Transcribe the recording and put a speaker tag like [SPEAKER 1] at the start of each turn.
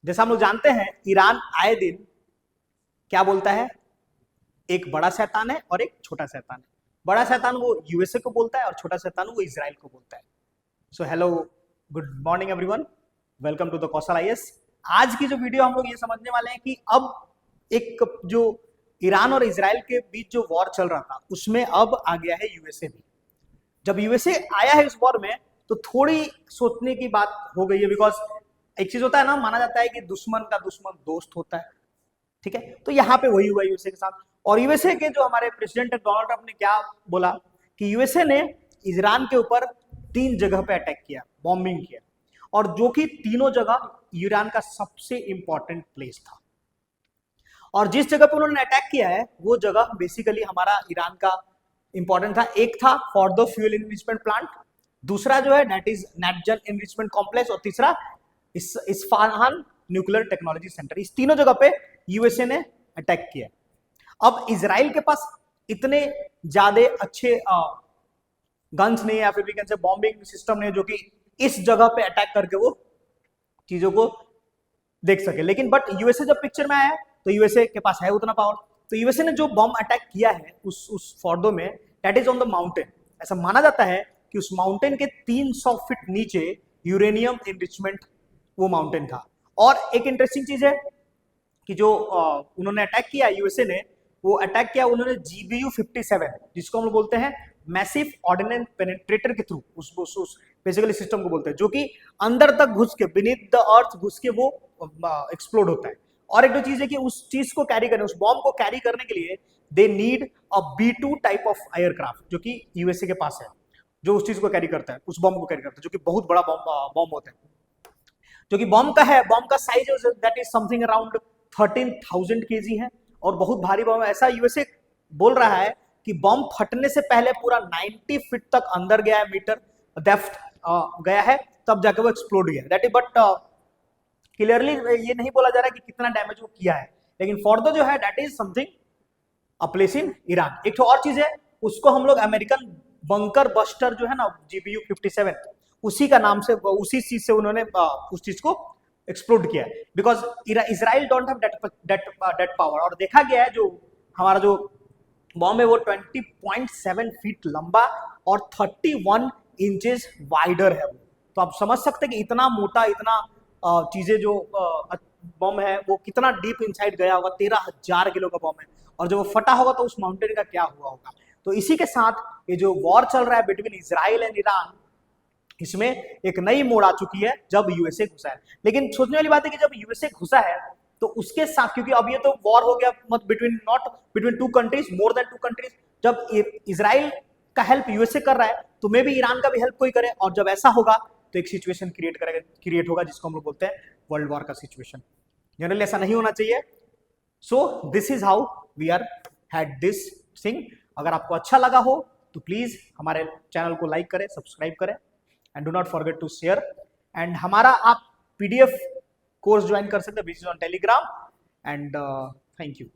[SPEAKER 1] जैसा हम लोग जानते हैं ईरान आए दिन क्या बोलता है, एक बड़ा शैतान है और एक छोटा शैतान है। बड़ा शैतान वो यूएसए को बोलता है और छोटा शैतान वो इजराइल को बोलता है। So hello, good morning everyone, welcome to the Kaushal IAS. आज की जो वीडियो हम लोग ये समझने वाले हैं कि अब एक जो ईरान और इजराइल के बीच जो वॉर चल रहा था उसमें अब आ गया है यूएसए भी। जब यूएसए आया है इस वॉर में तो थोड़ी सोचने की बात हो गई है, बिकॉज एक चीज होता है ना, माना जाता है कि दुश्मन का दुश्मन दोस्त होता है, ठीक है। तो यहाँ पे वही हुआ यूएसए के साथ। और यूएसए के जो हमारे प्रेसिडेंट डोनाल्ड ट्रंप ने क्या बोला कि यूएसए ने ईरान के ऊपर 3 जगह पे अटैक किया, बॉम्बिंग किया, और जो कि तीनों जगह ईरान का सबसे इंपॉर्टेंट प्लेस था। और जिस जगह पे उन्होंने अटैक किया है वो जगह बेसिकली हमारा ईरान का इंपॉर्टेंट था। एक था फॉर्दो फ्यूल इनरिचमेंट प्लांट, दूसरा जो है दैट इज नेटजन इनरिचमेंट कॉम्प्लेक्स, और तीसरा इस्फहान न्यूक्लियर टेक्नोलॉजी सेंटर। इस तीनों जगह पे यूएसए ने अटैक किया। अब इजराइल के पास इतने ज्यादा अच्छे गन्स नहीं है या फिर भी कैसे बॉम्बिंग सिस्टम नहीं है जो कि इस जगह पे अटैक करके वो चीजों को देख सके। लेकिन बट यूएसए जब पिक्चर में आया तो यूएसए के पास है उतना पावर। तो यूएसए ने जो बॉम्ब अटैक किया है उस फॉर्दो में, that is on the mountain. ऐसा माना जाता है कि उस माउंटेन के 300 फीट नीचे यूरेनियम एनरिचमेंट वो माउंटेन था। और एक इंटरेस्टिंग चीज है कि जो उन्होंने अटैक किया यूएसए ने, वो अटैक किया उन्होंने GBU 57, जिसको हम लोग बोलते हैं मैसिव ऑर्डिनेंस पेनिट्रेटर के थ्रू, उस बेसिकली सिस्टम को बोलते हैं, जो कि अंदर तक घुस के, बीनीथ द अर्थ घुस के वो एक्सप्लोड होता है। और एक दो चीज है कि उस चीज को कैरी करने, उस बॉम्ब को कैरी करने के लिए they need a B2 type of aircraft, जो कि यूएसए के पास है, जो उस चीज को कैरी करता है, उस बॉम्ब को कैरी करता है, जो कि बहुत बड़ा बॉम्ब होता है। जो कि बॉम्ब का है, बॉम्ब का size that is something around 13,000 kg है और बहुत भारी बॉम्ब है। ऐसा यूएसए बोल रहा है कि बॉम्ब फटने से पहले पूरा 90 फीट तक अंदर गया है, मीटर डेप्थ गया है, तब जाके वो एक्सप्लोड गया। दैट इज बट क्लियरली ये नहीं बोला जा रहा है कि कितना डैमेज वो किया है, लेकिन फॉर द जो है that is something a place in Iran. एक तो और चीज है, उसको हम लोग अमेरिकन बंकर बस्टर जो है ना, GBU 57, उसी का नाम से, उसी चीज से उन्होंने उस चीज को एक्सप्लोड किया है, because Israel don't have that power. और देखा गया है जो हमारा जो बॉम्ब है वो 20.7 फीट लंबा और 31 इंचेस वाइडर है वो। तो आप समझ सकते हैं कि इतना मोटा, इतना चीजें जो बॉम्ब है वो कितना डीप इनसाइड गया होगा। 13,000 किलो का बॉम्ब है, और जब वो फटा होगा तो उस माउंटेन का क्या हुआ होगा। तो इसी के साथ ये जो वॉर चल रहा है बिटवीन इजराइल एंड ईरान, इसमें एक नई मोड़ आ चुकी है जब यूएसए घुसा है। लेकिन सोचने वाली बात है कि जब यूएसए घुसा है तो उसके साथ, क्योंकि अब ये तो वॉर हो गया मत between, not between 2 countries, more than 2 countries. जब इजराइल का हेल्प यूएसए कर रहा है तो मे भी ईरान का भी हेल्प कोई करे, और जब ऐसा होगा तो एक सिचुएशन क्रिएट होगा जिसको हम लोग बोलते हैं वर्ल्ड वॉर का सिचुएशन। जनरली ऐसा नहीं होना चाहिए। So this is how we are had this thing. अगर आपको अच्छा लगा हो तो प्लीज हमारे चैनल को लाइक करें, सब्सक्राइब करें, and do not forget to share. And हमारा आप PDF कोर्स ज्वाइन कर सकते हैं, which is on Telegram. And thank you.